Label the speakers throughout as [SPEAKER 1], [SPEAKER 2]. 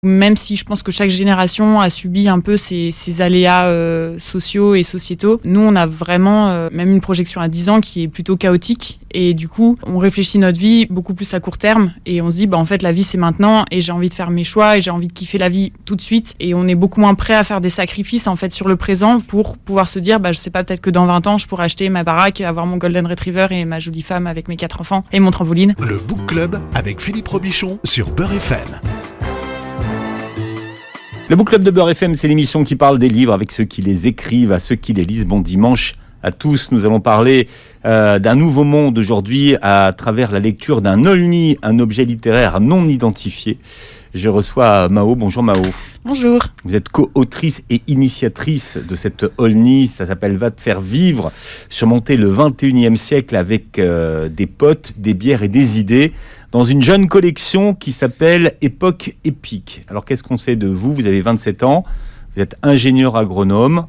[SPEAKER 1] Même si je pense que chaque génération a subi un peu ces aléas sociaux et sociétaux, nous on a vraiment même une projection à 10 ans qui est plutôt chaotique et du coup on réfléchit notre vie beaucoup plus à court terme et on se dit en fait la vie c'est maintenant et j'ai envie de faire mes choix et j'ai envie de kiffer la vie tout de suite et on est beaucoup moins prêt à faire des sacrifices en fait sur le présent pour pouvoir se dire je sais pas, peut-être que dans 20 ans je pourrais acheter ma baraque, avoir mon golden retriever et ma jolie femme avec mes 4 enfants et mon trampoline.
[SPEAKER 2] Le Book Club avec Philippe Robichon sur Beurre FM.
[SPEAKER 3] Le Book Club de Beurre FM, c'est l'émission qui parle des livres avec ceux qui les écrivent, à ceux qui les lisent. Bon dimanche à tous. Nous allons parler d'un nouveau monde aujourd'hui à travers la lecture d'un Olni, un objet littéraire non identifié. Je reçois Mao. Bonjour Mao.
[SPEAKER 1] Bonjour.
[SPEAKER 3] Vous êtes co-autrice et initiatrice de cette Olni. Ça s'appelle Va te faire vivre. Surmonter le 21e siècle avec des potes, des bières et des idées. Dans une jeune collection qui s'appelle Époque épique. Alors qu'est-ce qu'on sait de vous ? Vous avez 27 ans, vous êtes ingénieur agronome,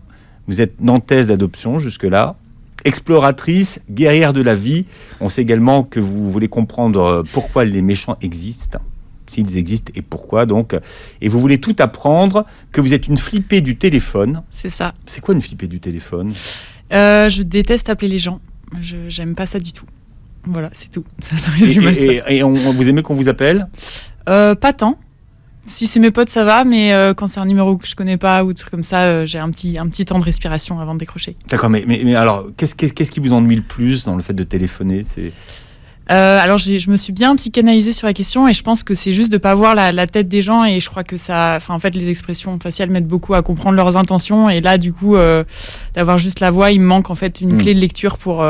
[SPEAKER 3] vous êtes nantaise d'adoption jusque-là, exploratrice, guerrière de la vie. On sait également que vous voulez comprendre pourquoi les méchants existent, s'ils existent et pourquoi donc. Et vous voulez tout apprendre, que vous êtes une flippée du téléphone.
[SPEAKER 1] C'est ça.
[SPEAKER 3] C'est quoi une flippée du téléphone ?
[SPEAKER 1] Je déteste appeler les gens, j'aime pas ça du tout. Voilà, c'est tout. Ça se résume à ça.
[SPEAKER 3] Et vous aimez qu'on vous appelle ?
[SPEAKER 1] Pas tant. Si c'est mes potes, ça va, mais quand c'est un numéro que je connais pas ou des trucs comme ça, j'ai un petit temps de respiration avant de décrocher.
[SPEAKER 3] D'accord, mais alors, qu'est-ce qui vous ennuie le plus dans le fait de téléphoner ?
[SPEAKER 1] Alors, je me suis bien psychanalysée sur la question et je pense que c'est juste de pas voir la tête des gens et je crois que en fait, les expressions faciales m'aident beaucoup à comprendre leurs intentions et là, du coup, d'avoir juste la voix, il me manque en fait une clé de lecture pour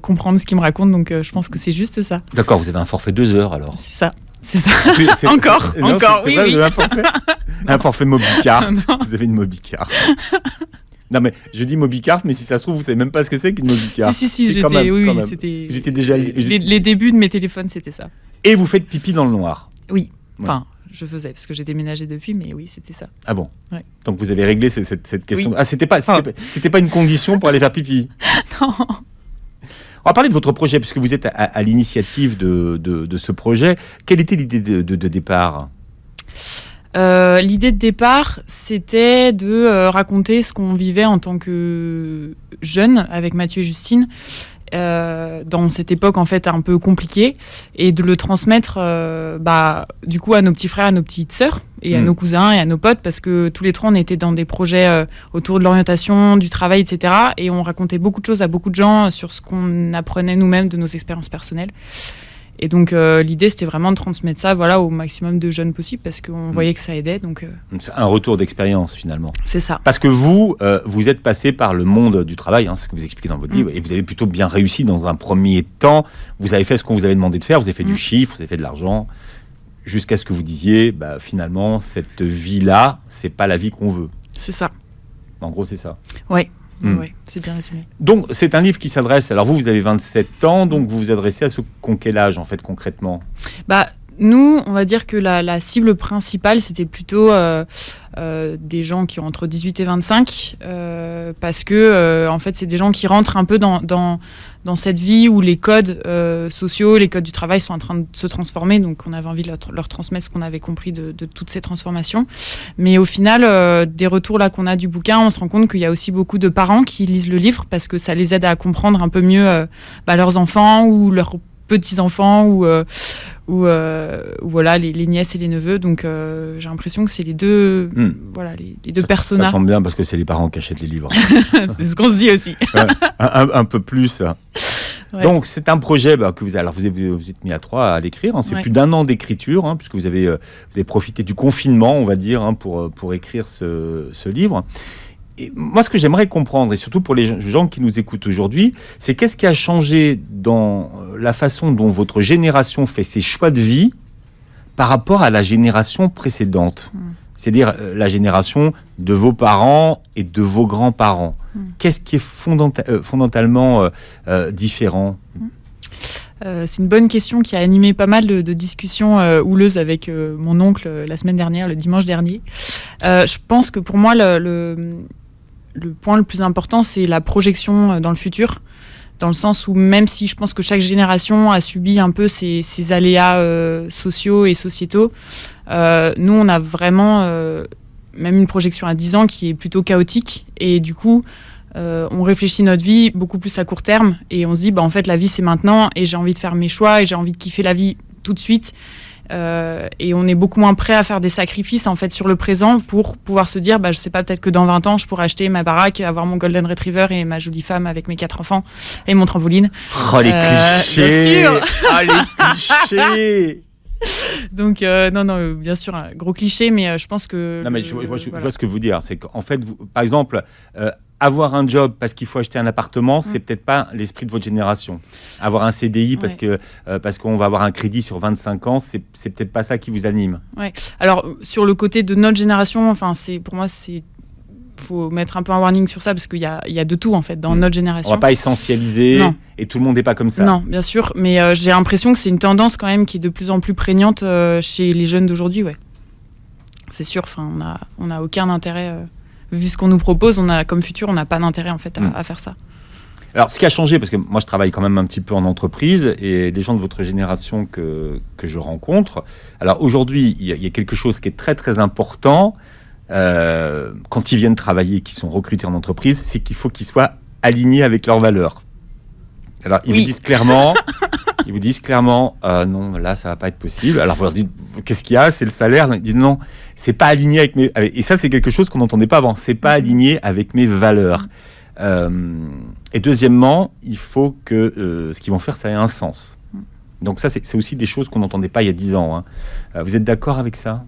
[SPEAKER 1] comprendre ce qu'ils me racontent. Donc, je pense que c'est juste ça.
[SPEAKER 3] D'accord, vous avez un forfait 2 heures alors.
[SPEAKER 1] C'est ça. Encore, oui.
[SPEAKER 3] Vous avez un forfait Mobicart. Vous avez une Mobicart. Non mais je dis Mobicart, mais si ça se trouve vous savez même pas ce que c'est qu'une Mobicart.
[SPEAKER 1] Si, c'était.
[SPEAKER 3] J'étais déjà.
[SPEAKER 1] Les débuts de mes téléphones, c'était ça.
[SPEAKER 3] Et vous faites pipi dans le noir.
[SPEAKER 1] Oui.
[SPEAKER 3] Ouais.
[SPEAKER 1] Enfin, je faisais parce que j'ai déménagé depuis, mais oui, c'était ça.
[SPEAKER 3] Ah bon.
[SPEAKER 1] Ouais.
[SPEAKER 3] Donc vous avez réglé cette question.
[SPEAKER 1] Oui.
[SPEAKER 3] Ah c'était pas une condition pour aller faire pipi.
[SPEAKER 1] Non.
[SPEAKER 3] On va parler de votre projet puisque vous êtes à l'initiative de ce projet. Quelle était l'idée de départ ?
[SPEAKER 1] L'idée de départ, c'était de raconter ce qu'on vivait en tant que jeunes avec Mathieu et Justine dans cette époque en fait un peu compliquée et de le transmettre du coup à nos petits frères, à nos petites sœurs et à nos cousins et à nos potes parce que tous les trois on était dans des projets autour de l'orientation, du travail, etc. Et on racontait beaucoup de choses à beaucoup de gens sur ce qu'on apprenait nous-mêmes de nos expériences personnelles. Et donc l'idée c'était vraiment de transmettre ça au maximum de jeunes possible parce qu'on voyait que ça aidait. Donc
[SPEAKER 3] c'est un retour d'expérience finalement.
[SPEAKER 1] C'est ça.
[SPEAKER 3] Parce que vous êtes passé par le monde du travail, c'est ce que vous expliquez dans votre livre, et vous avez plutôt bien réussi dans un premier temps. Vous avez fait ce qu'on vous avait demandé de faire, vous avez fait du chiffre, vous avez fait de l'argent, jusqu'à ce que vous disiez, finalement cette vie-là, c'est pas la vie qu'on veut.
[SPEAKER 1] C'est ça. En
[SPEAKER 3] gros c'est ça.
[SPEAKER 1] Ouais. Oui, c'est bien résumé.
[SPEAKER 3] Donc, c'est un livre qui s'adresse... Alors, vous avez 27 ans, donc vous vous adressez à ceux qui ont quel âge, en fait, concrètement ?
[SPEAKER 1] Nous, on va dire que la cible principale, c'était plutôt des gens qui ont entre 18 et 25, parce que, en fait, c'est des gens qui rentrent un peu dans cette vie où les codes sociaux, les codes du travail sont en train de se transformer. Donc, on avait envie de leur transmettre ce qu'on avait compris de toutes ces transformations. Mais au final, des retours là qu'on a du bouquin, on se rend compte qu'il y a aussi beaucoup de parents qui lisent le livre parce que ça les aide à comprendre un peu mieux leurs enfants ou leurs petits-enfants ou les nièces et les neveux. Donc, j'ai l'impression que c'est les deux, les deux personnages.
[SPEAKER 3] Ça tombe bien parce que c'est les parents qui achètent les livres.
[SPEAKER 1] C'est ce qu'on se dit aussi.
[SPEAKER 3] un peu plus. Ouais. Donc, c'est un projet que vous êtes mis à 3 à l'écrire. C'est plus d'1 an d'écriture, puisque vous avez profité du confinement, on va dire, pour écrire ce livre. Et moi, ce que j'aimerais comprendre, et surtout pour les gens qui nous écoutent aujourd'hui, c'est qu'est-ce qui a changé dans la façon dont votre génération fait ses choix de vie par rapport à la génération précédente, c'est-à-dire la génération de vos parents et de vos grands-parents. Qu'est-ce qui est fondamentalement différent ?
[SPEAKER 1] C'est une bonne question qui a animé pas mal de discussions houleuses avec mon oncle la semaine dernière, le dimanche dernier. Je pense que pour moi, le point le plus important, c'est la projection dans le futur. dans le sens où même si je pense que chaque génération a subi un peu ces aléas sociaux et sociétaux, nous, on a vraiment même une projection à 10 ans qui est plutôt chaotique. Et du coup, on réfléchit notre vie beaucoup plus à court terme. Et on se dit, en fait, la vie, c'est maintenant. Et j'ai envie de faire mes choix et j'ai envie de kiffer la vie tout de suite. Et on est beaucoup moins prêt à faire des sacrifices en fait sur le présent pour pouvoir se dire je sais pas, peut-être que dans 20 ans je pourrais acheter ma baraque, avoir mon golden retriever et ma jolie femme avec mes 4 enfants et mon trampoline.
[SPEAKER 3] Oh les clichés.
[SPEAKER 1] Bien sûr.
[SPEAKER 3] Ah les clichés.
[SPEAKER 1] Donc non bien sûr un gros cliché, mais je pense que
[SPEAKER 3] non mais je vois ce que vous dire, c'est qu'en fait vous, par exemple avoir un job parce qu'il faut acheter un appartement, c'est peut-être pas l'esprit de votre génération. Avoir un CDI parce qu'on va avoir un crédit sur 25 ans, c'est peut-être pas ça qui vous anime.
[SPEAKER 1] Ouais. Alors sur le côté de notre génération, pour moi faut mettre un peu un warning sur ça parce qu'il y a de tout en fait dans notre génération.
[SPEAKER 3] On va pas essentialiser et tout le monde n'est pas comme ça.
[SPEAKER 1] Non, bien sûr, mais j'ai l'impression que c'est une tendance quand même qui est de plus en plus prégnante chez les jeunes d'aujourd'hui, ouais. C'est sûr, on a aucun intérêt. Vu ce qu'on nous propose, comme futur, on n'a pas d'intérêt en fait à faire ça.
[SPEAKER 3] Alors, ce qui a changé, parce que moi je travaille quand même un petit peu en entreprise, et les gens de votre génération que je rencontre, alors aujourd'hui, il y a quelque chose qui est très très important quand ils viennent travailler, qu'ils sont recrutés en entreprise, c'est qu'il faut qu'ils soient alignés avec leurs valeurs. Alors, ils vous disent clairement, non, là, ça va pas être possible. Alors, vous leur dites, qu'est-ce qu'il y a ? C'est le salaire. Ils disent, non, c'est pas aligné avec mes... Et ça, c'est quelque chose qu'on n'entendait pas avant. C'est pas aligné avec mes valeurs. Et deuxièmement, il faut que ce qu'ils vont faire, ça ait un sens. Donc ça, c'est aussi des choses qu'on n'entendait pas il y a 10 ans. Hein. Vous êtes d'accord avec ça ?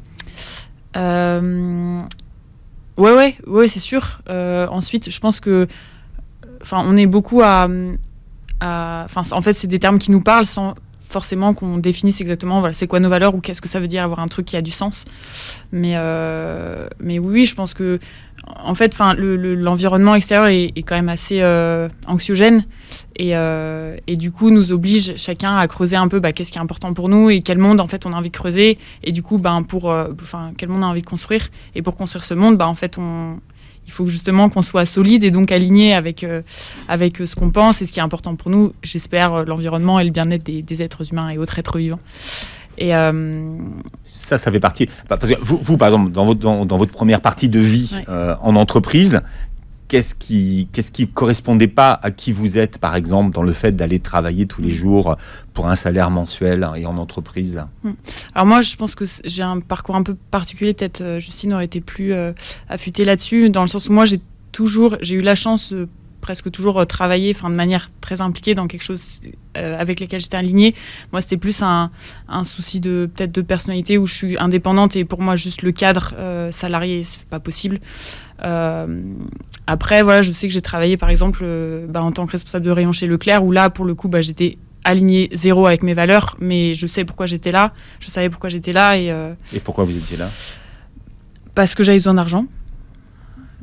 [SPEAKER 1] Ouais, c'est sûr. Ensuite, je pense que... on est beaucoup en fait, c'est des termes qui nous parlent sans forcément qu'on définisse exactement c'est quoi nos valeurs ou qu'est-ce que ça veut dire avoir un truc qui a du sens. Mais oui, je pense que en fait, l'environnement extérieur est quand même assez anxiogène et du coup nous oblige chacun à creuser un peu qu'est-ce qui est important pour nous et quel monde en fait on a envie de creuser et du coup quel monde on a envie de construire. Et pour construire ce monde, en fait il faut justement qu'on soit solide et donc aligné avec ce qu'on pense et ce qui est important pour nous. J'espère l'environnement et le bien-être des êtres humains et autres êtres vivants. Et
[SPEAKER 3] ça fait partie. Parce que vous par exemple, dans votre première partie de vie en entreprise, qu'est-ce qui correspondait pas à qui vous êtes, par exemple, dans le fait d'aller travailler tous les jours pour un salaire mensuel et en entreprise ?
[SPEAKER 1] Alors moi, je pense que j'ai un parcours un peu particulier. Peut-être Justine aurait été plus affûtée là-dessus, dans le sens où moi, j'ai eu la chance de presque toujours travailler de manière très impliquée dans quelque chose avec lequel j'étais alignée. Moi, c'était plus un souci peut-être de personnalité où je suis indépendante et pour moi, juste le cadre salarié, c'est pas possible. Après, je sais que j'ai travaillé, par exemple, en tant que responsable de rayon chez Leclerc, où là, pour le coup, j'étais alignée zéro avec mes valeurs, mais je sais pourquoi j'étais là. Je savais pourquoi j'étais là. Et
[SPEAKER 3] pourquoi vous étiez là ?
[SPEAKER 1] Parce que j'avais besoin d'argent,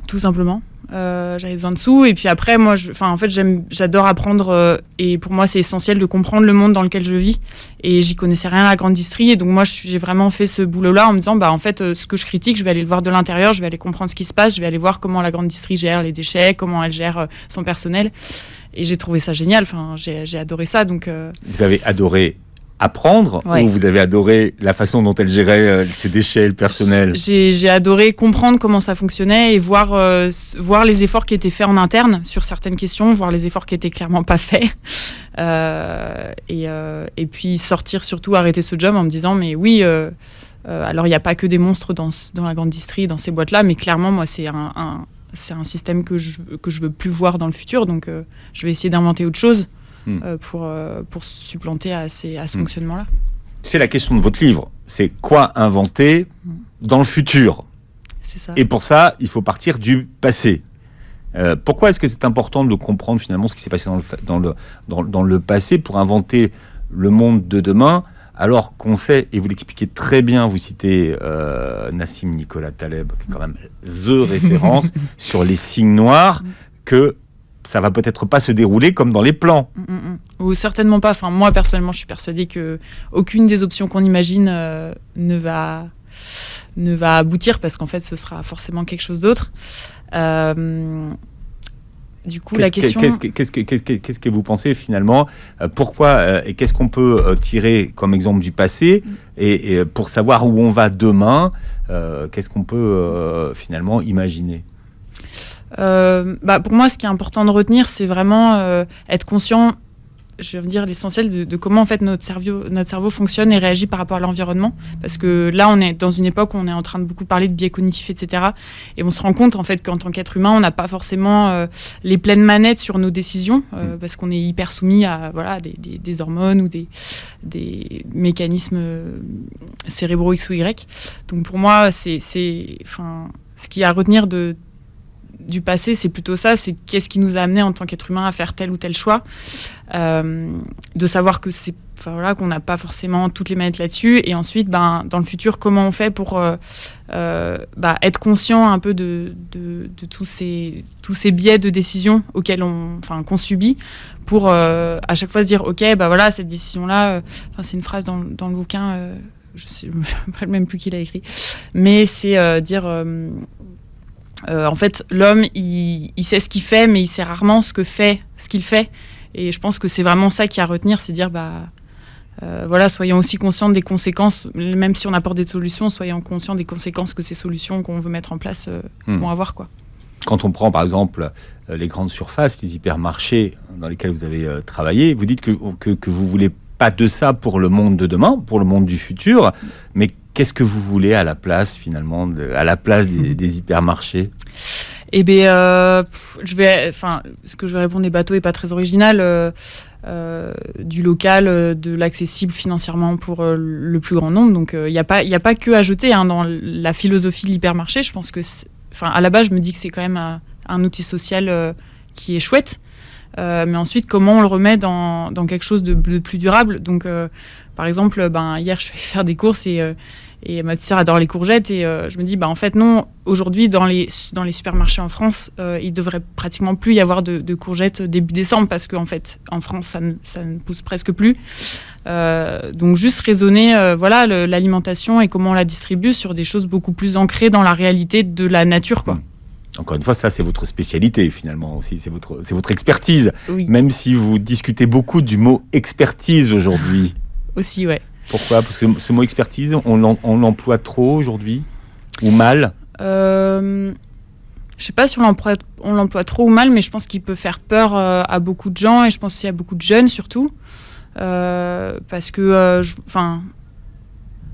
[SPEAKER 1] tout simplement. J'avais besoin de sous et puis après moi j'adore apprendre et pour moi c'est essentiel de comprendre le monde dans lequel je vis et j'y connaissais rien à la grande distrie et donc moi j'ai vraiment fait ce boulot là en me disant en fait ce que je critique je vais aller le voir de l'intérieur, je vais aller comprendre ce qui se passe, je vais aller voir comment la grande distrie gère les déchets, comment elle gère son personnel et j'ai trouvé ça génial, j'ai adoré ça donc
[SPEAKER 3] Vous avez adoré apprendre ou vous avez adoré la façon dont elle gérait ses déchets, le personnel ?
[SPEAKER 1] J'ai adoré comprendre comment ça fonctionnait et voir les efforts qui étaient faits en interne sur certaines questions, voir les efforts qui étaient clairement pas faits et puis sortir surtout, arrêter ce job en me disant mais oui alors il n'y a pas que des monstres dans la grande distrie, dans ces boîtes-là, mais clairement moi c'est un système que je veux plus voir dans le futur, donc je vais essayer d'inventer autre chose. Pour supplanter à ce fonctionnement-là.
[SPEAKER 3] C'est la question de votre livre. C'est quoi inventer dans le futur ?
[SPEAKER 1] C'est ça.
[SPEAKER 3] Et pour ça, il faut partir du passé. Pourquoi est-ce que c'est important de comprendre finalement ce qui s'est passé dans le passé pour inventer le monde de demain, alors qu'on sait, et vous l'expliquez très bien, vous citez Nassim Nicolas Taleb, qui est quand même the référence sur les signes noirs, que ça va peut-être pas se dérouler comme dans les plans.
[SPEAKER 1] Ou certainement pas. Moi, personnellement, je suis persuadée qu'aucune des options qu'on imagine ne va aboutir parce qu'en fait, ce sera forcément quelque chose d'autre. Du coup, la question...
[SPEAKER 3] Qu'est-ce que vous pensez finalement pourquoi et qu'est-ce qu'on peut tirer comme exemple du passé et pour savoir où on va demain, qu'est-ce qu'on peut finalement imaginer?
[SPEAKER 1] Pour moi, ce qui est important de retenir, c'est vraiment être conscient, je veux dire l'essentiel de comment en fait notre cerveau fonctionne et réagit par rapport à l'environnement. Parce que là, on est dans une époque où on est en train de beaucoup parler de biais cognitifs, etc. Et on se rend compte en fait qu'en tant qu'être humain, on n'a pas forcément les pleines manettes sur nos décisions parce qu'on est hyper soumis à des hormones ou des mécanismes cérébraux X ou Y. Donc pour moi, ce qui est à retenir du passé, c'est plutôt ça, c'est qu'est-ce qui nous a amené en tant qu'être humain à faire tel ou tel choix, de savoir que qu'on n'a pas forcément toutes les manettes là-dessus, et ensuite, dans le futur, comment on fait pour être conscient un peu de tous ces biais de décision auxquels qu'on subit, pour à chaque fois se dire, ok, cette décision-là, c'est une phrase dans le bouquin, je ne sais même plus qui l'a écrit, mais c'est dire... en fait, l'homme, il sait ce qu'il fait, mais il sait rarement ce qu'il fait. Et je pense que c'est vraiment ça qui est à retenir, c'est dire, soyons aussi conscients des conséquences, même si on apporte des solutions, soyons conscients des conséquences que ces solutions qu'on veut mettre en place vont avoir, quoi.
[SPEAKER 3] Quand on prend, par exemple, les grandes surfaces, les hypermarchés dans lesquels vous avez travaillé, vous dites que vous ne voulez pas de ça pour le monde de demain, pour le monde du futur, mais qu'est-ce que vous voulez à la place, finalement, à la place des hypermarchés?
[SPEAKER 1] Eh bien, ce que je vais répondre des bateaux n'est pas très original. Du local, de l'accessible financièrement pour le plus grand nombre. Donc, il n'y a pas que à jeter dans la philosophie de l'hypermarché. Je pense que, à la base, je me dis que c'est quand même un outil social qui est chouette. Mais ensuite, comment on le remet dans quelque chose de plus durable. Donc, par exemple, hier, je suis allée faire des courses et ma petite sœur adore les courgettes. Et je me dis, en fait, non, aujourd'hui, dans les supermarchés en France, il devrait pratiquement plus y avoir de courgettes début décembre parce qu'en fait, en France, ça ne pousse presque plus. Donc, juste raisonner l'alimentation et comment on la distribue sur des choses beaucoup plus ancrées dans la réalité de la nature, quoi.
[SPEAKER 3] Encore une fois, ça, c'est votre spécialité, finalement, aussi. C'est votre expertise.
[SPEAKER 1] Oui.
[SPEAKER 3] Même si vous discutez beaucoup du mot expertise aujourd'hui.
[SPEAKER 1] Aussi, ouais.
[SPEAKER 3] Pourquoi? Parce que ce mot expertise, on l'emploie trop aujourd'hui? Ou mal?
[SPEAKER 1] Je sais pas si on l'emploie trop ou mal, mais je pense qu'il peut faire peur à beaucoup de gens, et je pense aussi à beaucoup de jeunes, surtout. Parce que,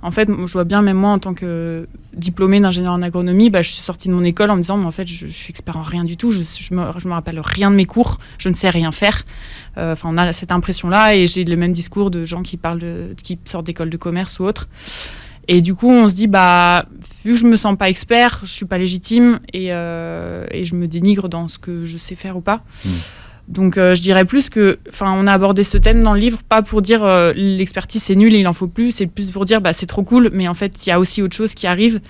[SPEAKER 1] en fait, je vois bien, même moi, en tant que diplômée d'ingénieur en agronomie, je suis sortie de mon école en me disant, mais en fait, je suis expert en rien du tout, je me rappelle rien de mes cours, je ne sais rien faire. On a cette impression-là, et j'ai le même discours de gens qui sortent d'école de commerce ou autre. Et du coup, on se dit, vu que je me sens pas expert, je suis pas légitime, et je me dénigre dans ce que je sais faire ou pas. Donc je dirais plus que, on a abordé ce thème dans le livre, pas pour dire l'expertise c'est nul et il en faut plus, c'est plus pour dire c'est trop cool, mais en fait il y a aussi autre chose qui arrive,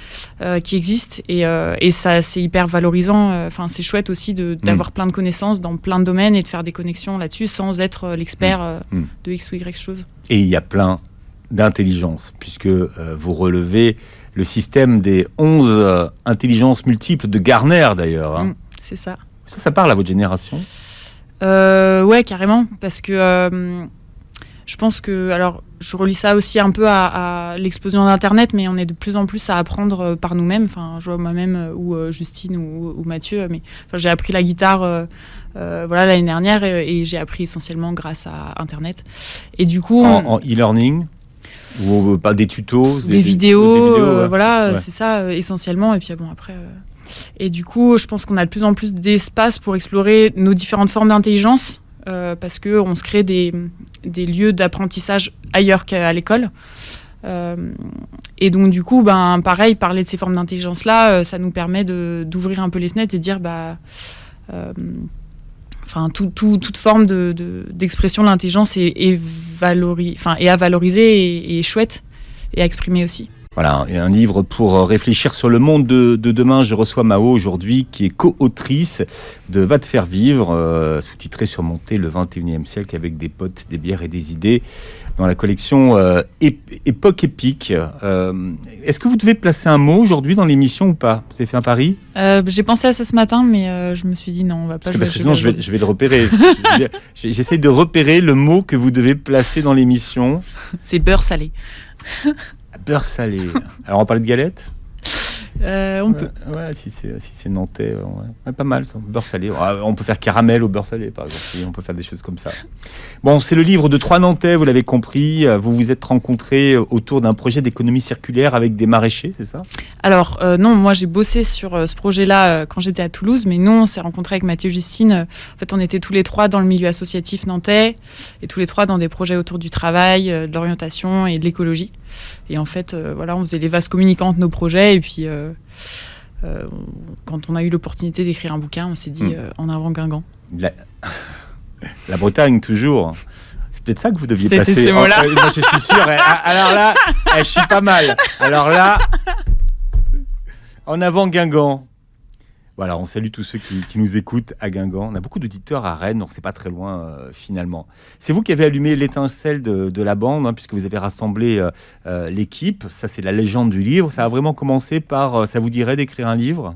[SPEAKER 1] qui existe, et ça c'est hyper valorisant. C'est chouette aussi d'avoir plein de connaissances dans plein de domaines et de faire des connexions là-dessus sans être l'expert de X ou Y chose.
[SPEAKER 3] Et il y a plein d'intelligence, puisque vous relevez le système des 11 intelligences multiples de Garner d'ailleurs.
[SPEAKER 1] C'est ça.
[SPEAKER 3] Ça parle à votre génération?
[SPEAKER 1] Ouais, carrément, parce que je pense que, alors je relie ça aussi un peu à l'explosion d'Internet, mais on est de plus en plus à apprendre par nous-mêmes. Je vois moi-même ou Justine ou Mathieu, mais j'ai appris la guitare l'année dernière et j'ai appris essentiellement grâce à Internet. Et du coup,
[SPEAKER 3] en e-learning ou pas des tutos,
[SPEAKER 1] des vidéos,
[SPEAKER 3] ouais.
[SPEAKER 1] C'est ça essentiellement. Et puis après. Et du coup, je pense qu'on a de plus en plus d'espace pour explorer nos différentes formes d'intelligence, parce qu'on se crée des lieux d'apprentissage ailleurs qu'à l'école. Et donc, du coup, pareil, parler de ces formes d'intelligence-là, ça nous permet d'ouvrir un peu les fenêtres et de dire, toute forme d'expression de l'intelligence est à valoriser et chouette, et à exprimer aussi.
[SPEAKER 3] Voilà, et un livre pour réfléchir sur le monde de demain. Je reçois Mao aujourd'hui, qui est co-autrice de Va te faire vivre, sous-titré Surmonter le 21e siècle avec des potes, des bières et des idées, dans la collection Époque épique. Est-ce que vous devez placer un mot aujourd'hui dans l'émission ou pas ? Vous avez fait un pari ?
[SPEAKER 1] J'ai pensé à ça ce matin, mais je me suis dit non, on va pas.
[SPEAKER 3] Parce que sinon, je vais le repérer. J'essaie de repérer le mot que vous devez placer dans l'émission.
[SPEAKER 1] C'est beurre salé.
[SPEAKER 3] Beurre salé. Alors on parle de galettes ?
[SPEAKER 1] On peut.
[SPEAKER 3] Ouais, si c'est nantais, ouais, pas mal ça. Beurre salé. On peut faire caramel au beurre salé, par exemple. On peut faire des choses comme ça. Bon, c'est le livre de 3 Nantais, vous l'avez compris. Vous vous êtes rencontrés autour d'un projet d'économie circulaire avec des maraîchers, c'est ça ?
[SPEAKER 1] Alors non, moi j'ai bossé sur ce projet-là quand j'étais à Toulouse, mais nous on s'est rencontrés avec Mathieu et Justine. En fait, on était tous les 3 dans le milieu associatif nantais et tous les 3 dans des projets autour du travail, de l'orientation et de l'écologie. Et en fait, voilà, on faisait les vases communicants de nos projets. Et puis, quand on a eu l'opportunité d'écrire un bouquin, on s'est dit en avant Guingamp. La
[SPEAKER 3] Bretagne, toujours. C'est peut-être ça que vous deviez
[SPEAKER 1] C'était
[SPEAKER 3] passer.
[SPEAKER 1] Ces mots-là.
[SPEAKER 3] Moi, je suis sûr. Alors là, je suis pas mal. Alors là, en avant Guingamp. Voilà, on salue tous ceux qui nous écoutent à Guingamp. On a beaucoup d'auditeurs à Rennes, donc c'est pas très loin finalement. C'est vous qui avez allumé l'étincelle de la bande, puisque vous avez rassemblé l'équipe. Ça, c'est la légende du livre. Ça a vraiment commencé par, ça vous dirait d'écrire un livre ?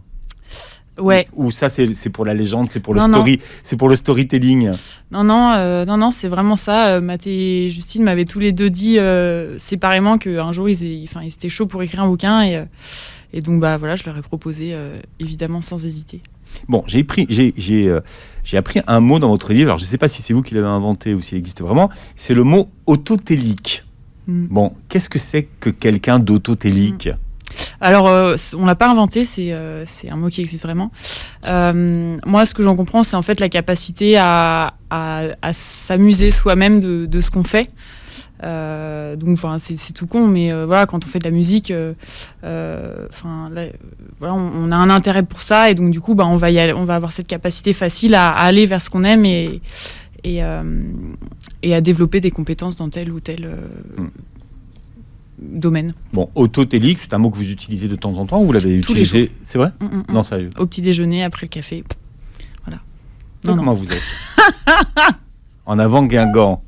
[SPEAKER 1] Ouais.
[SPEAKER 3] Ou ça, c'est pour la légende, c'est pour le c'est pour le storytelling.
[SPEAKER 1] Non, c'est vraiment ça. Mathieu et Justine m'avaient tous les deux dit séparément qu'un jour ils étaient chauds pour écrire un bouquin et donc bah voilà, je leur ai proposé évidemment sans hésiter.
[SPEAKER 3] Bon, j'ai appris un mot dans votre livre. Alors je ne sais pas si c'est vous qui l'avez inventé ou s'il existe vraiment. C'est le mot autotélique. Bon, qu'est-ce que c'est que quelqu'un d'autotélique ?
[SPEAKER 1] Alors, on l'a pas inventé, c'est un mot qui existe vraiment. Moi, ce que j'en comprends, c'est en fait la capacité à s'amuser soi-même de ce qu'on fait. Donc, enfin, c'est tout con, mais voilà, quand on fait de la musique, voilà, on a un intérêt pour ça, et donc du coup, bah, on va avoir cette capacité facile à aller vers ce qu'on aime et à développer des compétences dans tel ou tel domaine. Bon,
[SPEAKER 3] autotélique, c'est un mot que vous utilisez de temps en temps, ou vous l'avez utilisé ? C'est vrai ? Non, sérieux.
[SPEAKER 1] Au petit déjeuner, après le café. Voilà.
[SPEAKER 3] Comment vous êtes ? En avant Guingamp.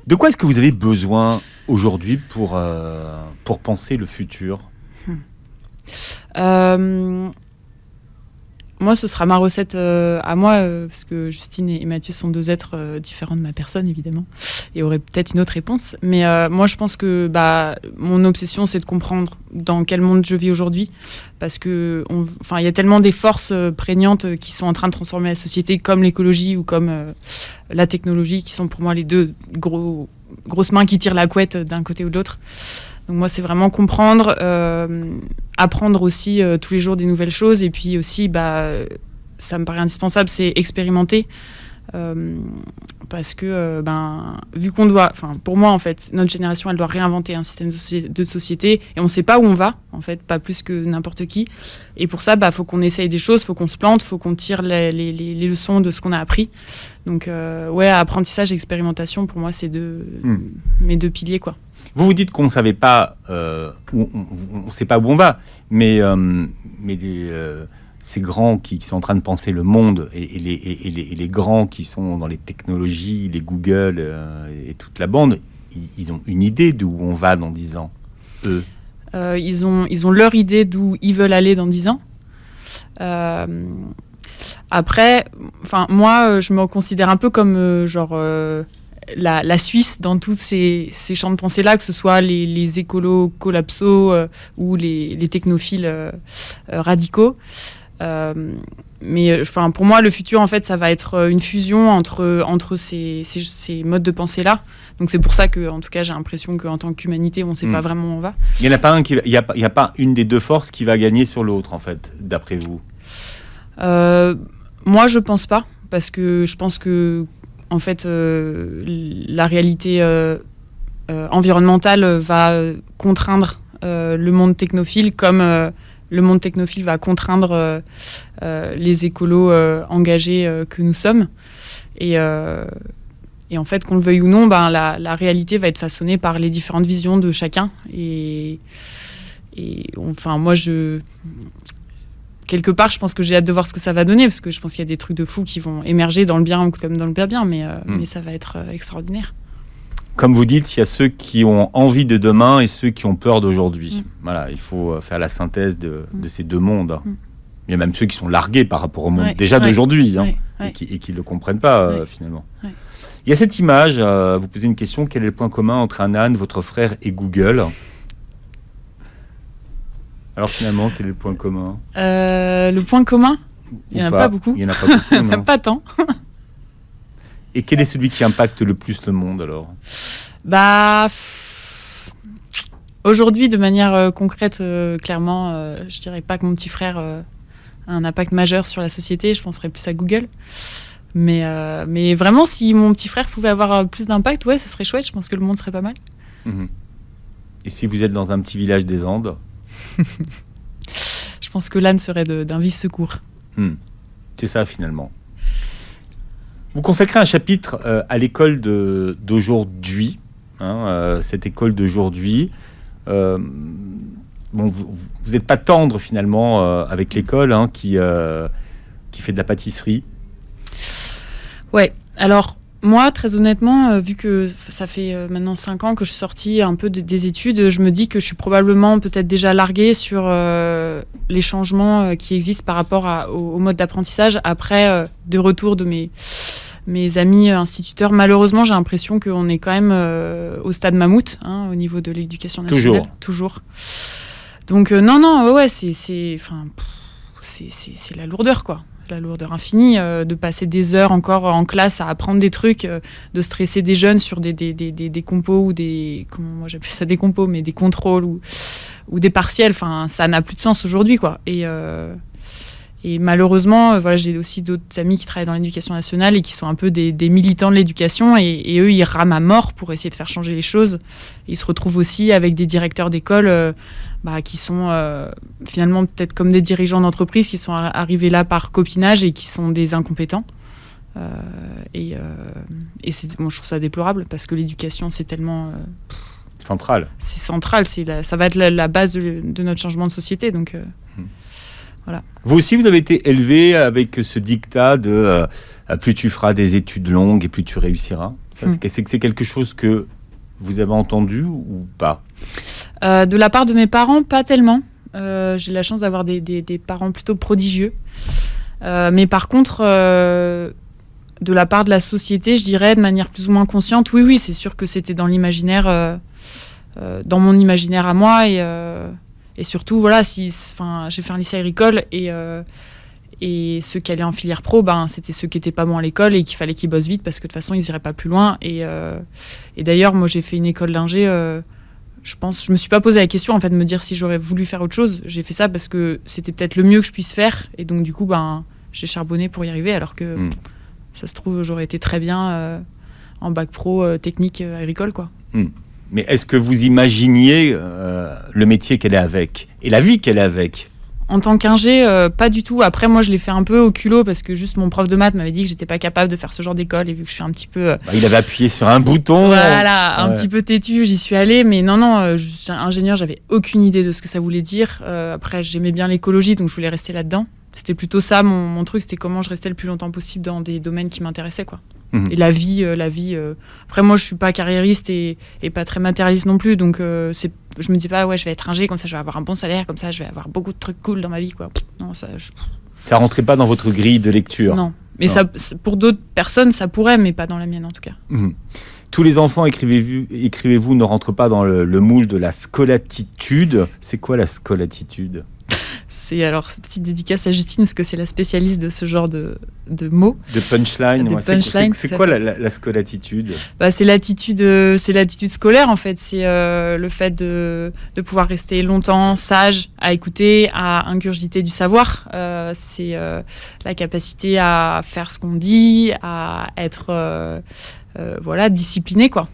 [SPEAKER 3] De quoi est-ce que vous avez besoin aujourd'hui pour penser le futur ?
[SPEAKER 1] Moi, ce sera ma recette à moi, parce que Justine et Mathieu sont 2 êtres différents de ma personne, évidemment, et auraient peut-être une autre réponse. Mais moi, je pense que mon obsession, c'est de comprendre dans quel monde je vis aujourd'hui, parce que il y a tellement des forces prégnantes qui sont en train de transformer la société, comme l'écologie ou comme la technologie, qui sont pour moi les 2 grosses mains qui tirent la couette d'un côté ou de l'autre. Donc moi, c'est vraiment comprendre, apprendre aussi tous les jours des nouvelles choses, et puis aussi, ça me paraît indispensable, c'est expérimenter, parce que vu qu'on doit, pour moi en fait, notre génération, elle doit réinventer un système de société, et on ne sait pas où on va, en fait, pas plus que n'importe qui. Et pour ça, faut qu'on essaye des choses, faut qu'on se plante, faut qu'on tire les leçons de ce qu'on a appris. Donc apprentissage et expérimentation, pour moi, c'est mes 2 piliers, quoi.
[SPEAKER 3] Vous dites qu'on ne savait pas, on sait pas où on va, mais ces grands qui sont en train de penser le monde et les grands qui sont dans les technologies, les Google et toute la bande, ils ont une idée d'où on va dans 10 ans, eux.
[SPEAKER 1] Ils ont leur idée d'où ils veulent aller dans 10 ans. Après, moi, je me considère un peu comme la Suisse dans tous ces champs de pensée-là, que ce soit les écolos collapsos ou les technophiles radicaux. Mais pour moi, le futur, en fait, ça va être une fusion entre ces modes de pensée-là. Donc c'est pour ça que, en tout cas, j'ai l'impression qu'en tant qu'humanité, on ne sait pas vraiment où on va.
[SPEAKER 3] Il n'y en a pas il y a pas une des 2 forces qui va gagner sur l'autre, en fait, d'après vous.
[SPEAKER 1] Moi, je pense pas, parce que je pense que en fait, la réalité environnementale va contraindre le monde technophile, comme le monde technophile va contraindre les écolos engagés que nous sommes. Et en fait, qu'on le veuille ou non, la réalité va être façonnée par les différentes visions de chacun. Quelque part, je pense que j'ai hâte de voir ce que ça va donner, parce que je pense qu'il y a des trucs de fous qui vont émerger dans le bien comme dans le pas bien, mais ça va être extraordinaire.
[SPEAKER 3] Comme vous dites, il y a ceux qui ont envie de demain et ceux qui ont peur d'aujourd'hui. Voilà, il faut faire la synthèse de ces deux mondes. Il y a même ceux qui sont largués par rapport au monde d'aujourd'hui, et qui ne le comprennent pas, finalement. Ouais. Il y a cette image, vous posez une question, quel est le point commun entre un âne, votre frère et Google ? Alors finalement, quel est le point commun ?
[SPEAKER 1] Le point commun ? Il n'y en a pas beaucoup.
[SPEAKER 3] Il n'y en a pas beaucoup,
[SPEAKER 1] Il n'y en a pas tant.
[SPEAKER 3] Et quel est celui qui impacte le plus le monde, alors ?
[SPEAKER 1] Aujourd'hui, de manière concrète, clairement, je dirais pas que mon petit frère a un impact majeur sur la société. Je penserais plus à Google. Mais vraiment, si mon petit frère pouvait avoir plus d'impact, ouais, ce serait chouette. Je pense que le monde serait pas mal.
[SPEAKER 3] Et si vous êtes dans un petit village des Andes ?
[SPEAKER 1] Je pense que l'âne serait d'un vif secours.
[SPEAKER 3] C'est ça, finalement. Vous consacrez un chapitre à l'école d'aujourd'hui. Cette école d'aujourd'hui. Vous n'êtes pas tendre, finalement, avec l'école qui fait de la pâtisserie.
[SPEAKER 1] Ouais, alors moi, très honnêtement, vu que ça fait maintenant 5 ans que je suis sortie un peu des études, je me dis que je suis probablement peut-être déjà larguée sur les changements qui existent par rapport au mode d'apprentissage après de retour de mes amis instituteurs. Malheureusement, j'ai l'impression qu'on est quand même au stade mammouth au niveau de l'éducation nationale. Toujours. Donc c'est la lourdeur, quoi. La lourdeur infinie, de passer des heures encore en classe à apprendre des trucs, de stresser des jeunes sur des compos ou moi j'appelle ça des compos, mais des contrôles ou des partiels. Enfin, ça n'a plus de sens aujourd'hui, quoi. Et malheureusement, j'ai aussi d'autres amis qui travaillent dans l'éducation nationale et qui sont un peu des militants de l'éducation, et eux, ils rament à mort pour essayer de faire changer les choses. Ils se retrouvent aussi avec des directeurs d'école qui sont finalement peut-être comme des dirigeants d'entreprise qui sont arrivés là par copinage et qui sont des incompétents. Je trouve ça déplorable, parce que l'éducation, c'est tellement...
[SPEAKER 3] central.
[SPEAKER 1] C'est central, ça va être la base de notre changement de société. Donc, voilà.
[SPEAKER 3] Vous aussi, vous avez été élevé avec ce dictat de plus tu feras des études longues et plus tu réussiras. C'est quelque chose que vous avez entendu ou pas ?
[SPEAKER 1] De la part de mes parents, pas tellement. J'ai la chance d'avoir des parents plutôt prodigieux. Mais par contre, de la part de la société, je dirais de manière plus ou moins consciente, oui, c'est sûr que c'était dans l'imaginaire, dans mon imaginaire à moi. Et surtout, voilà, j'ai fait un lycée agricole et ceux qui allaient en filière pro, c'était ceux qui n'étaient pas bons à l'école et qu'il fallait qu'ils bossent vite, parce que de toute façon, ils n'iraient pas plus loin. Et d'ailleurs, moi, j'ai fait une école d'ingé. Je me suis pas posé la question, en fait, de me dire si j'aurais voulu faire autre chose. J'ai fait ça parce que c'était peut-être le mieux que je puisse faire. Et donc, du coup, j'ai charbonné pour y arriver, alors que ça se trouve, j'aurais été très bien en bac pro technique agricole, quoi.
[SPEAKER 3] Mais est-ce que vous imaginiez le métier qu'elle est avec et la vie qu'elle est avec ?
[SPEAKER 1] En tant qu'ingé, pas du tout. Après, moi, je l'ai fait un peu au culot, parce que juste mon prof de maths m'avait dit que j'étais pas capable de faire ce genre d'école, et vu que je suis un petit peu...
[SPEAKER 3] il avait appuyé sur un bouton.
[SPEAKER 1] Voilà, un petit peu têtu, j'y suis allée. Mais non, ingénieur, j'avais aucune idée de ce que ça voulait dire. Après, j'aimais bien l'écologie, donc je voulais rester là-dedans. C'était plutôt ça, mon truc, c'était comment je restais le plus longtemps possible dans des domaines qui m'intéressaient, quoi. Et la vie. Après, moi, je suis pas carriériste et pas très matérialiste non plus, donc je me dis pas, je vais être ingé, comme ça, je vais avoir un bon salaire, comme ça, je vais avoir beaucoup de trucs cool dans ma vie, quoi. Non, ça
[SPEAKER 3] rentrait pas dans votre grille de lecture.
[SPEAKER 1] Non, mais ça, pour d'autres personnes, ça pourrait, mais pas dans la mienne, en tout cas.
[SPEAKER 3] Tous les enfants, écrivez-vous, ne rentrent pas dans le moule de la scolatitude. C'est quoi la scolatitude ?
[SPEAKER 1] C'est alors petite dédicace à Justine, parce que c'est la spécialiste de ce genre de mots.
[SPEAKER 3] De punchline. C'est quoi la scolatitude ?
[SPEAKER 1] C'est l'attitude scolaire, en fait. C'est le fait de pouvoir rester longtemps sage, à écouter, à ingurgiter du savoir. C'est la capacité à faire ce qu'on dit, à être discipliné, quoi.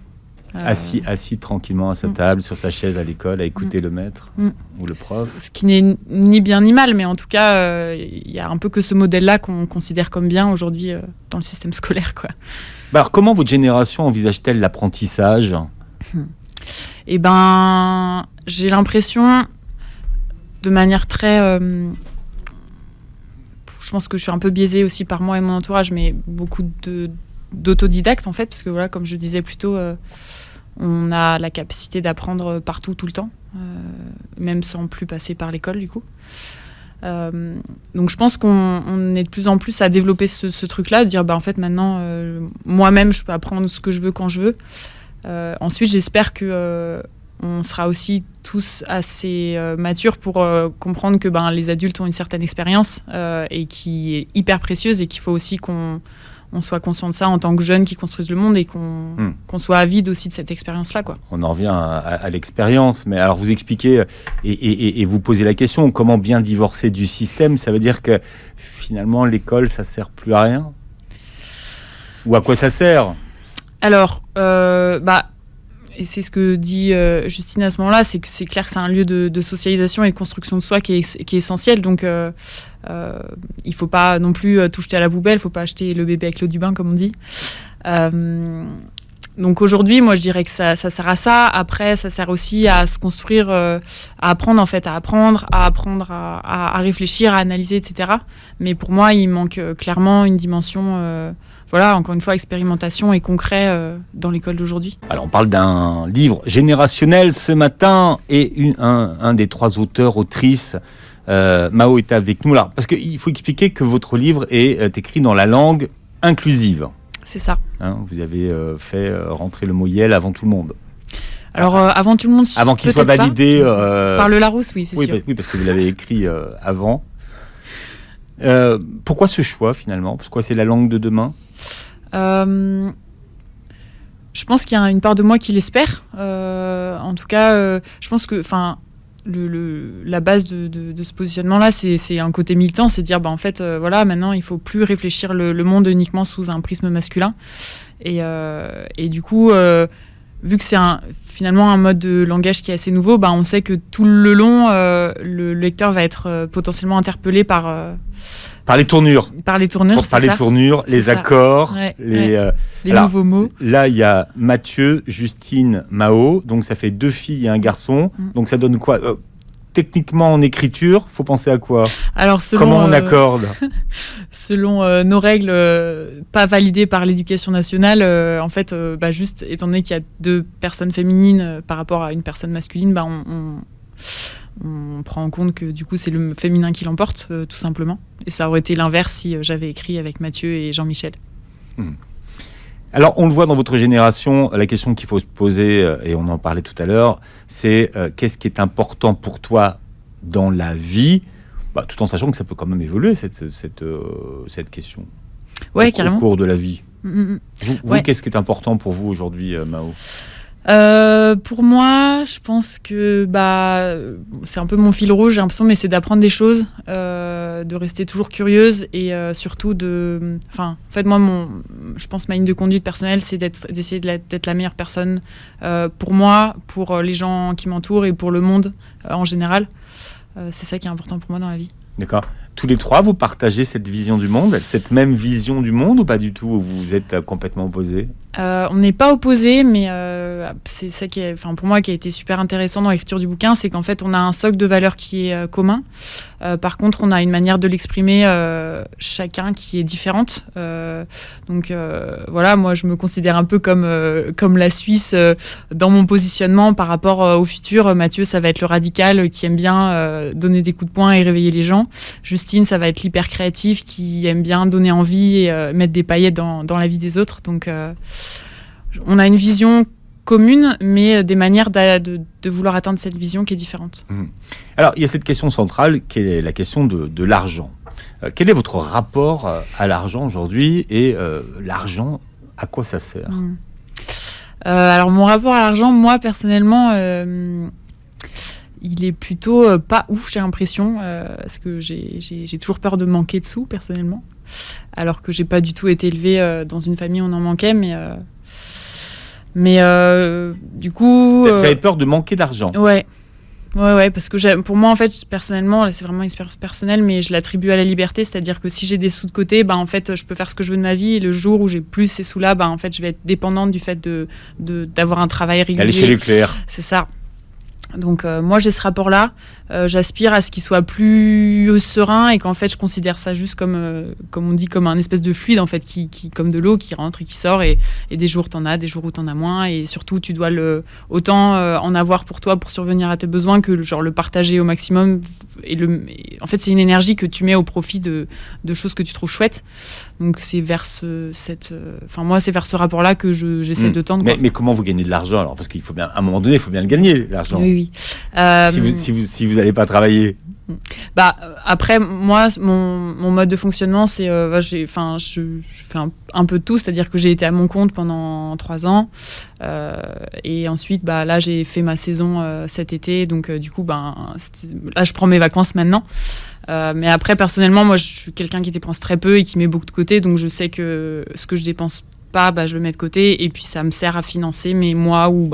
[SPEAKER 3] Assis tranquillement à sa table, sur sa chaise à l'école, à écouter le maître ou le prof.
[SPEAKER 1] Ce qui n'est ni bien ni mal, mais en tout cas, il y a un peu que ce modèle-là qu'on considère comme bien aujourd'hui dans le système scolaire, quoi.
[SPEAKER 3] Alors, comment votre génération envisage-t-elle l'apprentissage ?
[SPEAKER 1] Eh ben, j'ai l'impression, de manière très... je pense que je suis un peu biaisée aussi par moi et mon entourage, mais beaucoup d'autodidactes, en fait, parce que voilà, comme je disais plus tôt, on a la capacité d'apprendre partout, tout le temps, même sans plus passer par l'école, du coup. Donc je pense qu'on est de plus en plus à développer ce truc-là, de dire, en fait, maintenant, moi-même, je peux apprendre ce que je veux quand je veux. Ensuite, j'espère que on sera aussi tous assez matures pour comprendre que les adultes ont une certaine expérience et qui est hyper précieuse, et qu'il faut aussi qu'on soit conscient de ça en tant que jeunes qui construisent le monde, et qu'on soit avide aussi de cette expérience-là, quoi.
[SPEAKER 3] On en revient à l'expérience, mais alors vous expliquez et vous posez la question, comment bien divorcer du système ? Ça veut dire que finalement l'école, ça sert plus à rien ? Ou à quoi ça sert ?
[SPEAKER 1] Alors, et c'est ce que dit Justine à ce moment-là, c'est que c'est clair que c'est un lieu de socialisation et de construction de soi qui est essentiel. Donc, il faut pas non plus tout jeter à la poubelle, il faut pas acheter le bébé avec l'eau du bain, comme on dit. Donc aujourd'hui, moi, je dirais que ça sert à ça. Après, ça sert aussi à se construire, à apprendre, en fait, à réfléchir, à analyser, etc. Mais pour moi, il manque clairement une dimension... Voilà, encore une fois, expérimentation et concret dans l'école d'aujourd'hui.
[SPEAKER 3] Alors, on parle d'un livre générationnel ce matin, et un des 3 auteurs, autrices, Mao est avec nous. Alors, parce qu'il faut expliquer que votre livre est écrit dans la langue inclusive.
[SPEAKER 1] C'est ça.
[SPEAKER 3] Vous avez fait rentrer le mot YEL avant tout le monde.
[SPEAKER 1] Alors, avant tout le monde,
[SPEAKER 3] avant qu'il soit validé...
[SPEAKER 1] par le Larousse, oui, c'est sûr.
[SPEAKER 3] Oui, parce que vous l'avez écrit avant. Pourquoi ce choix, finalement ? Pourquoi c'est la langue de demain ?
[SPEAKER 1] Je pense qu'il y a une part de moi qui l'espère. En tout cas, je pense que la base de ce positionnement-là, c'est un côté militant, c'est de dire, en fait, voilà, maintenant, il ne faut plus réfléchir le monde uniquement sous un prisme masculin. Et du coup, vu que c'est finalement un mode de langage qui est assez nouveau, on sait que tout le long, le lecteur va être potentiellement interpellé par
[SPEAKER 3] les tournures.
[SPEAKER 1] Par les tournures,
[SPEAKER 3] c'est ça. Par les tournures, les accords, les
[SPEAKER 1] nouveaux mots.
[SPEAKER 3] Là, il y a Mathieu, Justine, Mao. Donc, ça fait 2 filles et un garçon. Donc, ça donne quoi ? Techniquement, en écriture, faut penser à quoi ?
[SPEAKER 1] Alors,
[SPEAKER 3] comment on accorde ?
[SPEAKER 1] Selon nos règles, pas validées par l'éducation nationale, en fait, juste étant donné qu'il y a 2 personnes féminines par rapport à une personne masculine, on prend en compte que du coup c'est le féminin qui l'emporte, tout simplement. Et ça aurait été l'inverse si j'avais écrit avec Mathieu et Jean-Michel.
[SPEAKER 3] Alors on le voit dans votre génération, la question qu'il faut se poser, et on en parlait tout à l'heure, c'est qu'est-ce qui est important pour toi dans la vie, tout en sachant que ça peut quand même évoluer cette question au cours de la vie. Vous, qu'est-ce qui est important pour vous aujourd'hui, Mao ?
[SPEAKER 1] Pour moi, je pense que c'est un peu mon fil rouge, j'ai l'impression, mais c'est d'apprendre des choses, de rester toujours curieuse, et surtout en fait, moi, je pense ma ligne de conduite personnelle, c'est d'essayer d'être la meilleure personne pour moi, pour les gens qui m'entourent et pour le monde en général. C'est ça qui est important pour moi dans la vie. D'accord.
[SPEAKER 3] Tous les 3, vous partagez cette vision du monde, cette même vision du monde, ou pas du tout ? Vous êtes complètement opposés ?
[SPEAKER 1] On n'est pas opposés, mais c'est ça qui est, pour moi, qui a été super intéressant dans l'écriture du bouquin, c'est qu'en fait, on a un socle de valeurs qui est commun. Par contre, on a une manière de l'exprimer chacun qui est différente. Donc voilà, moi, je me considère un peu comme la Suisse dans mon positionnement par rapport au futur. Mathieu, ça va être le radical qui aime bien donner des coups de poing et réveiller les gens. Justine, ça va être l'hyper créatif qui aime bien donner envie et mettre des paillettes dans la vie des autres. Donc on a une vision commune, mais des manières de vouloir atteindre cette vision qui est différente.
[SPEAKER 3] Alors, il y a cette question centrale qui est la question de l'argent. Quel est votre rapport à l'argent aujourd'hui, et l'argent, à quoi ça sert ?
[SPEAKER 1] Alors, mon rapport à l'argent, moi, personnellement, il est plutôt pas ouf, j'ai l'impression, parce que j'ai toujours peur de manquer de sous, personnellement. Alors que j'ai pas du tout été élevée dans une famille où on en manquait, Mais du coup...
[SPEAKER 3] Vous avez peur de manquer d'argent?
[SPEAKER 1] Ouais. Ouais, parce que pour moi, en fait, personnellement, là, c'est vraiment une expérience personnelle, mais je l'attribue à la liberté, c'est-à-dire que si j'ai des sous de côté, en fait, je peux faire ce que je veux de ma vie, et le jour où j'ai plus ces sous-là, en fait, je vais être dépendante du fait d'avoir un travail régulier.
[SPEAKER 3] Aller chez Leclerc.
[SPEAKER 1] C'est ça. Donc moi j'ai ce rapport-là, j'aspire à ce qu'il soit plus serein et qu'en fait je considère ça juste comme on dit, comme un espèce de fluide en fait, qui comme de l'eau qui rentre et qui sort, et des jours t'en as, des jours où t'en as moins, et surtout tu dois autant en avoir pour toi pour survenir à tes besoins que le partager au maximum, en fait c'est une énergie que tu mets au profit de choses que tu trouves chouettes. Donc c'est vers moi c'est vers ce rapport-là que j'essaie de tendre.
[SPEAKER 3] Mais comment vous gagnez de l'argent alors? Parce qu'il faut bien, à un moment donné, il faut bien le gagner, l'argent.
[SPEAKER 1] Oui.
[SPEAKER 3] Si vous n'allez pas travailler.
[SPEAKER 1] Après, moi, mon mode de fonctionnement, c'est je fais un peu de tout, c'est-à-dire que j'ai été à mon compte pendant 3 ans, et ensuite, là, j'ai fait ma saison cet été, donc du coup, là, je prends mes vacances maintenant. Mais après, personnellement, moi, je suis quelqu'un qui dépense très peu et qui met beaucoup de côté, donc je sais que ce que je dépense pas, je le mets de côté, et puis ça me sert à financer mes mois où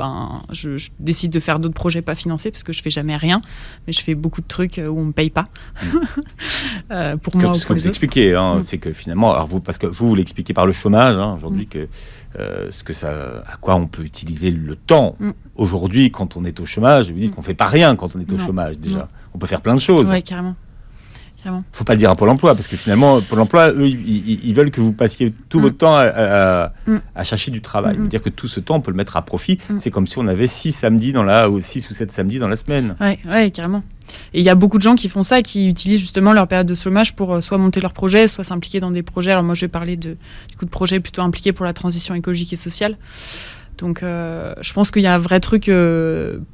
[SPEAKER 1] je décide de faire d'autres projets pas financés, parce que je fais jamais rien, mais je fais beaucoup de trucs où on me paye pas. Pour moi,
[SPEAKER 3] ce que vous expliquez, c'est que finalement, alors parce que vous l'expliquez par le chômage aujourd'hui, que à quoi on peut utiliser le temps aujourd'hui quand on est au chômage. Vous dites qu'on fait pas rien quand on est au chômage déjà. Non. On peut faire plein de choses.
[SPEAKER 1] Ouais, carrément.
[SPEAKER 3] Faut pas le dire à Pôle emploi, parce que finalement Pôle emploi, eux, ils veulent que vous passiez tout votre temps à chercher du travail. Dire que tout ce temps on peut le mettre à profit. C'est comme si on avait 6 ou 7 samedis dans la semaine.
[SPEAKER 1] Ouais, carrément. Et il y a beaucoup de gens qui font ça, qui utilisent justement leur période de chômage pour soit monter leur projet, soit s'impliquer dans des projets. Alors moi je vais parler du coup de projets plutôt impliqués pour la transition écologique et sociale. Donc je pense qu'il y a un vrai truc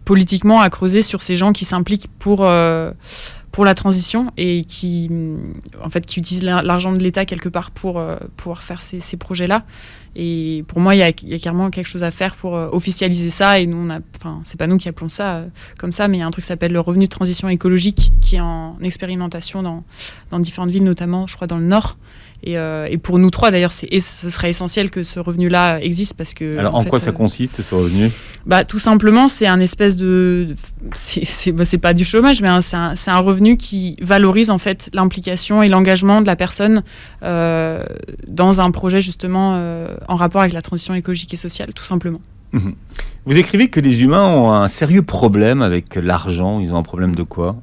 [SPEAKER 1] politiquement à creuser sur ces gens qui s'impliquent pour la transition, et qui utilisent l'argent de l'État quelque part pour pouvoir faire ces projets-là. Et pour moi, il y a carrément quelque chose à faire pour officialiser ça. Et nous, c'est pas nous qui appelons ça comme ça, mais il y a un truc qui s'appelle le revenu de transition écologique, qui est en expérimentation dans différentes villes, notamment, je crois, dans le Nord. Et pour nous 3, d'ailleurs, ce serait essentiel que ce revenu-là existe, parce que...
[SPEAKER 3] Alors, en quoi ça consiste, ce revenu ?
[SPEAKER 1] Tout simplement, c'est un espèce de... C'est pas du chômage, mais c'est un revenu qui valorise, en fait, l'implication et l'engagement de la personne dans un projet, justement, en rapport avec la transition écologique et sociale, tout simplement.
[SPEAKER 3] Vous écrivez que les humains ont un sérieux problème avec l'argent. Ils ont un problème de quoi ?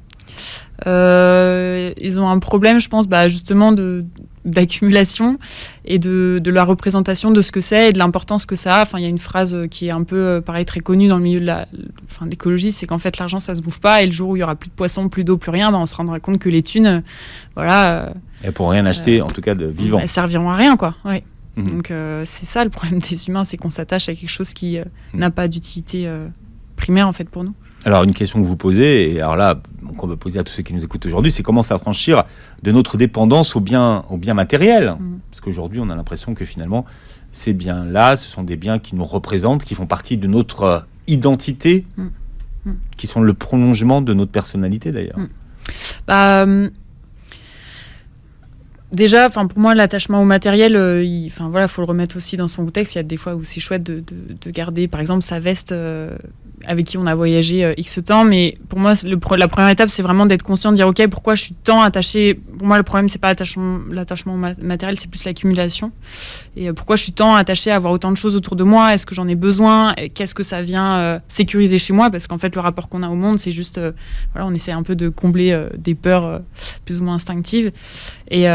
[SPEAKER 1] Ils ont un problème, je pense, justement, d'accumulation et de la représentation de ce que c'est et de l'importance que ça a. Il y a une phrase qui est un peu, pareil, très connue dans le milieu de l'écologie, c'est qu'en fait, l'argent, ça se bouffe pas, et le jour où il y aura plus de poissons, plus d'eau, plus rien, on se rendra compte que les thunes,
[SPEAKER 3] elles pourront rien acheter, en tout cas de vivant.
[SPEAKER 1] Elles serviront à rien, quoi. Ouais. Donc, c'est ça le problème des humains, c'est qu'on s'attache à quelque chose qui n'a pas d'utilité primaire, en fait, pour nous. Alors,
[SPEAKER 3] une question que vous posez, et alors là, qu'on va poser à tous ceux qui nous écoutent aujourd'hui, c'est comment s'affranchir de notre dépendance aux biens matériels. Parce qu'aujourd'hui, on a l'impression que finalement, ces biens-là, ce sont des biens qui nous représentent, qui font partie de notre identité, qui sont le prolongement de notre personnalité, d'ailleurs.
[SPEAKER 1] Déjà, pour moi, l'attachement au matériel, faut le remettre aussi dans son contexte. Il y a des fois où c'est chouette de garder, par exemple, sa veste avec qui on a voyagé X temps. Mais pour moi, la première étape, c'est vraiment d'être conscient, de dire, OK, pourquoi je suis tant attaché. Pour moi, le problème, c'est pas l'attachement au matériel, c'est plus l'accumulation. Et pourquoi je suis tant attaché à avoir autant de choses autour de moi ? Est-ce que j'en ai besoin ? Qu'est-ce que ça vient sécuriser chez moi ? Parce qu'en fait, le rapport qu'on a au monde, c'est juste, on essaie un peu de combler des peurs plus ou moins instinctives. Et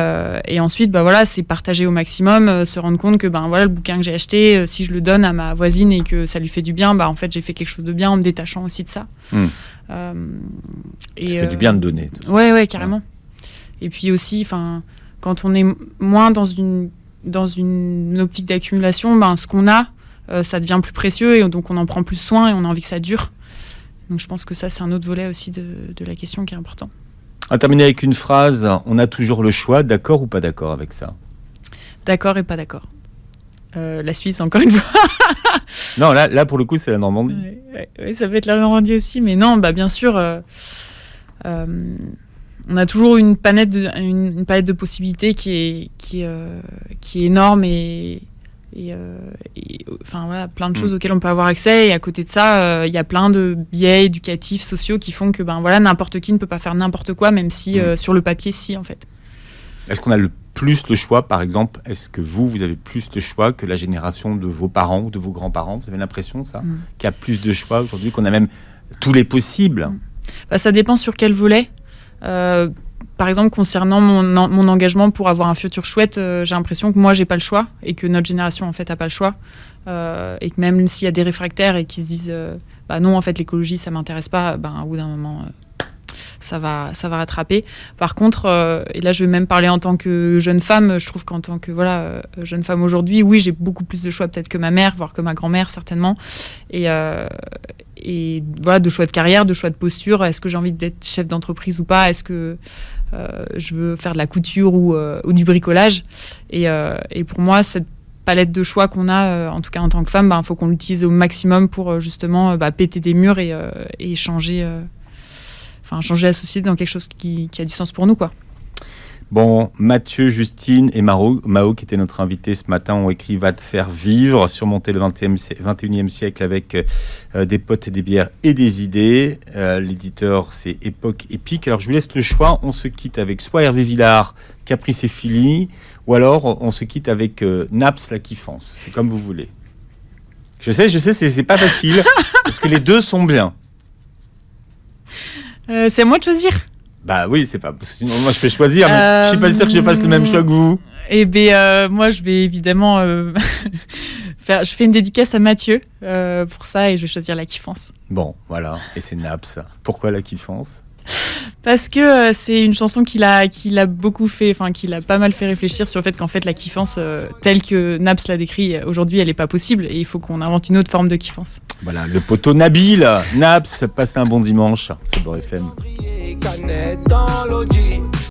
[SPEAKER 1] ensuite, c'est partager au maximum, se rendre compte que le bouquin que j'ai acheté, si je le donne à ma voisine et que ça lui fait du bien, en fait, j'ai fait quelque chose de bien en me détachant aussi de ça.
[SPEAKER 3] Ça fait du bien de donner.
[SPEAKER 1] Ouais, carrément. Et puis aussi, quand on est moins dans une optique d'accumulation, ce qu'on a, ça devient plus précieux, et donc on en prend plus soin et on a envie que ça dure. Donc je pense que ça, c'est un autre volet aussi de la question qui est important.
[SPEAKER 3] On va terminer avec une phrase. On a toujours le choix, d'accord ou pas d'accord avec ça ?
[SPEAKER 1] D'accord et pas d'accord. La Suisse, encore une fois.
[SPEAKER 3] Non, là pour le coup, c'est la Normandie.
[SPEAKER 1] Ouais, ça peut être la Normandie aussi, mais non, bien sûr, on a toujours une palette de possibilités qui est énorme et enfin voilà, plein de choses auxquelles on peut avoir accès. Et à côté de ça, il y a plein de biais éducatifs, sociaux qui font que voilà, n'importe qui ne peut pas faire n'importe quoi, même si sur le papier, si en fait.
[SPEAKER 3] Est-ce qu'on a plus le choix, par exemple? Est-ce que vous avez plus de choix que la génération de vos parents ou de vos grands-parents? Vous avez l'impression, ça, qu'il y a plus de choix aujourd'hui, qu'on a même tous les possibles?
[SPEAKER 1] Ça dépend sur quel volet. Par exemple, concernant mon engagement pour avoir un futur chouette, j'ai l'impression que moi, j'ai pas le choix et que notre génération, en fait, a pas le choix. Et que même s'il y a des réfractaires et qui se disent non, en fait, l'écologie, ça m'intéresse pas, au bout d'un moment, ça va rattraper. Par contre, et là, je vais même parler en tant que jeune femme, je trouve qu'en tant que jeune femme aujourd'hui, oui, j'ai beaucoup plus de choix peut-être que ma mère, voire que ma grand-mère, certainement. Et voilà, de choix de carrière, de choix de posture. Est-ce que j'ai envie d'être chef d'entreprise ou pas? Est-ce que je veux faire de la couture ou du bricolage? Et pour moi, cette palette de choix qu'on a, en tout cas en tant que femme, faut qu'on l'utilise au maximum pour justement péter des murs et changer la société dans quelque chose qui a du sens pour nous, quoi.
[SPEAKER 3] Bon, Mathieu, Justine et Mao, qui était notre invité ce matin, ont écrit « Va te faire vivre », surmonter le 21e siècle avec des potes et des bières et des idées. L'éditeur, c'est Époque Épique. Alors, je vous laisse le choix. On se quitte avec soit Hervé Villard, Caprice et Philly, ou alors on se quitte avec Naps, la kiffance. C'est comme vous voulez. Je sais, c'est pas facile, parce que les deux sont bien.
[SPEAKER 1] C'est à moi de choisir.
[SPEAKER 3] Bah oui, c'est pas. Sinon, moi, je fais choisir, mais je suis pas sûr que je fasse le même choix que vous.
[SPEAKER 1] Eh bien, moi, je vais évidemment je fais une dédicace à Mathieu pour ça, et je vais choisir la kiffance.
[SPEAKER 3] Bon, voilà. Et c'est Naps. Pourquoi la kiffance?
[SPEAKER 1] Parce que c'est une chanson qui l'a beaucoup fait, qui l'a pas mal fait réfléchir sur le fait qu'en fait la kiffance telle que Naps l'a décrit aujourd'hui, elle est pas possible, et il faut qu'on invente une autre forme de kiffance.
[SPEAKER 3] Voilà, le poteau Nabil, Naps, passez un bon dimanche, c'est Beurre FM.